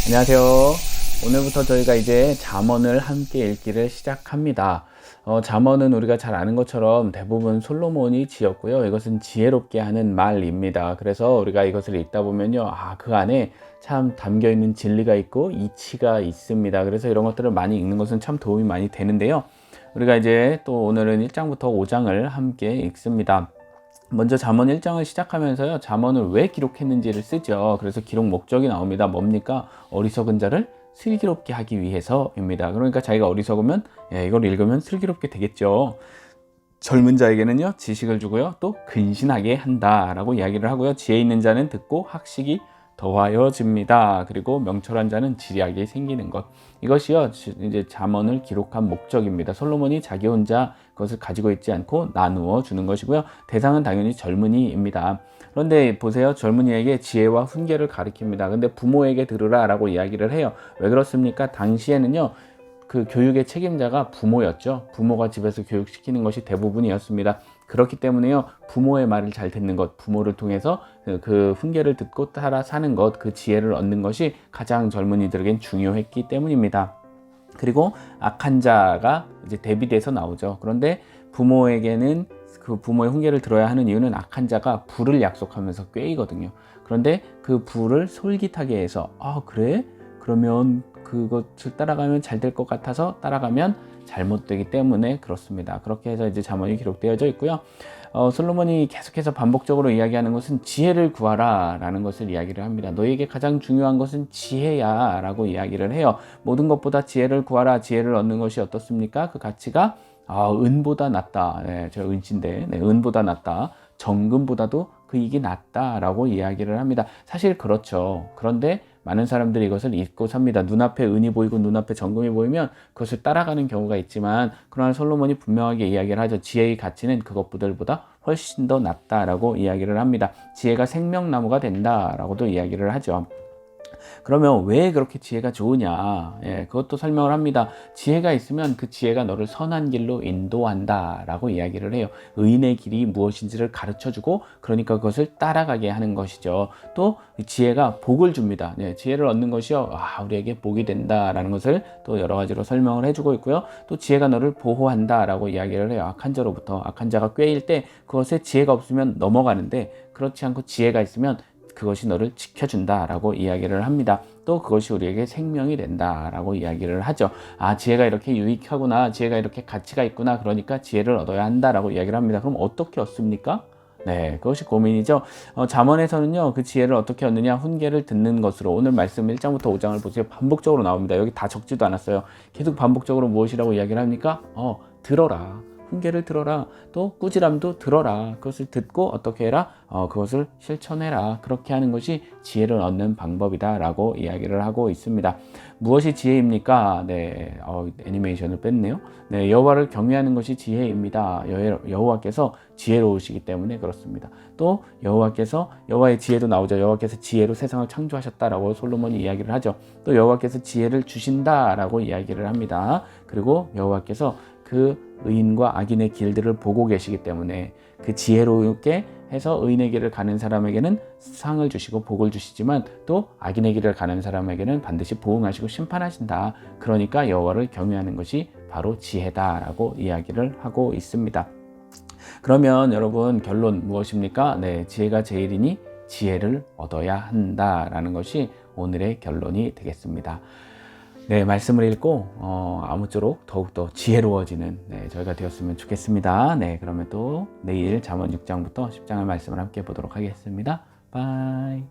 안녕하세요. 오늘부터 저희가 이제 잠언을 함께 읽기를 시작합니다. 잠언은 우리가 잘 아는 것처럼 대부분 솔로몬이 지었고요. 이것은 지혜롭게 하는 말입니다. 그래서 우리가 이것을 읽다 보면요. 그 안에 참 담겨 있는 진리가 있고 이치가 있습니다. 그래서 이런 것들을 많이 읽는 것은 참 도움이 많이 되는데요. 우리가 이제 또 오늘은 1장부터 5장을 함께 읽습니다. 먼저 잠언 1장을 시작하면서요. 잠언을 왜 기록했는지를 쓰죠. 그래서 기록 목적이 나옵니다. 뭡니까? 어리석은 자를 슬기롭게 하기 위해서입니다. 그러니까 자기가 어리석으면 이걸 읽으면 슬기롭게 되겠죠. 젊은 자에게는요. 지식을 주고요. 또 근신하게 한다라고 이야기를 하고요. 지혜 있는 자는 듣고 학식이 더하여집니다. 그리고 명철한 자는 지리하게 생기는 것. 이것이요, 이제 잠언을 기록한 목적입니다. 솔로몬이 자기 혼자 그것을 가지고 있지 않고 나누어 주는 것이고요. 대상은 당연히 젊은이입니다. 그런데 보세요. 젊은이에게 지혜와 훈계를 가르칩니다. 근데 부모에게 들으라 라고 이야기를 해요. 왜 그렇습니까? 당시에는요. 그 교육의 책임자가 부모였죠. 부모가 집에서 교육시키는 것이 대부분이었습니다. 그렇기 때문에요. 부모의 말을 잘 듣는 것, 부모를 통해서 그 훈계를 듣고 따라 사는 것, 그 지혜를 얻는 것이 가장 젊은이들에겐 중요했기 때문입니다. 그리고 악한 자가 이제 대비돼서 나오죠. 그런데 부모에게는 그 부모의 훈계를 들어야 하는 이유는 악한 자가 불을 약속하면서 꾀이거든요. 그런데 그 불을 솔깃하게 해서 그래? 그러면 그것을 따라가면 잘 될 것 같아서 따라가면 잘못되기 때문에 그렇습니다. 그렇게 해서 이제 잠언이 기록되어져 있고요. 솔로몬이 계속해서 반복적으로 이야기하는 것은 지혜를 구하라 라는 것을 이야기를 합니다. 너에게 가장 중요한 것은 지혜야 라고 이야기를 해요. 모든 것보다 지혜를 구하라. 지혜를 얻는 것이 어떻습니까? 그 가치가 은보다 낫다. 네, 제가 은신데 은보다 낫다. 정금보다도 그 이익이 낫다 라고 이야기를 합니다. 사실 그렇죠. 그런데 많은 사람들이 이것을 잊고 삽니다. 눈앞에 은이 보이고 눈앞에 정금이 보이면 그것을 따라가는 경우가 있지만, 그러나 솔로몬이 분명하게 이야기를 하죠. 지혜의 가치는 그것들보다 훨씬 더 낫다라고 이야기를 합니다. 지혜가 생명나무가 된다라고도 이야기를 하죠. 그러면 왜 그렇게 지혜가 좋으냐? 그것도 설명을 합니다. 지혜가 있으면 그 지혜가 너를 선한 길로 인도한다 라고 이야기를 해요. 의인의 길이 무엇인지를 가르쳐주고, 그러니까 그것을 따라가게 하는 것이죠. 또 지혜가 복을 줍니다. 지혜를 얻는 것이요, 우리에게 복이 된다라는 것을 또 여러 가지로 설명을 해주고 있고요. 또 지혜가 너를 보호한다 라고 이야기를 해요. 악한 자로부터. 악한 자가 꾀일 때 그것에 지혜가 없으면 넘어가는데, 그렇지 않고 지혜가 있으면 그것이 너를 지켜준다라고 이야기를 합니다. 또 그것이 우리에게 생명이 된다라고 이야기를 하죠. 지혜가 이렇게 유익하구나, 지혜가 이렇게 가치가 있구나, 그러니까 지혜를 얻어야 한다라고 이야기를 합니다. 그럼 어떻게 얻습니까? 그것이 고민이죠. 잠언에서는요, 그 지혜를 어떻게 얻느냐, 훈계를 듣는 것으로, 오늘 말씀 1장부터 5장을 보세요. 반복적으로 나옵니다. 여기 다 적지도 않았어요. 계속 반복적으로 무엇이라고 이야기를 합니까? 들어라. 훈계를 들어라. 또 꾸지람도 들어라. 그것을 듣고 어떻게 해라? 그것을 실천해라. 그렇게 하는 것이 지혜를 얻는 방법이다 라고 이야기를 하고 있습니다. 무엇이 지혜입니까? 애니메이션을 뺐네요. 여호와를 경외하는 것이 지혜입니다. 여호와께서 지혜로우시기 때문에 그렇습니다. 또 여호와의 지혜도 나오죠. 여호와께서 지혜로 세상을 창조하셨다라고 솔로몬이 이야기를 하죠. 또 여호와께서 지혜를 주신다라고 이야기를 합니다. 그리고 여호와께서 그 의인과 악인의 길들을 보고 계시기 때문에 그 지혜롭게 해서 의인의 길을 가는 사람에게는 상을 주시고 복을 주시지만, 또 악인의 길을 가는 사람에게는 반드시 보응하시고 심판하신다. 그러니까 여호와를 경외하는 것이 바로 지혜다라고 이야기를 하고 있습니다. 그러면 여러분, 결론 무엇입니까? 지혜가 제일이니 지혜를 얻어야 한다라는 것이 오늘의 결론이 되겠습니다. 말씀을 읽고 아무쪼록 더욱더 지혜로워지는 저희가 되었으면 좋겠습니다. 그러면 또 내일 잠언 6장부터 10장의 말씀을 함께 보도록 하겠습니다. 바이.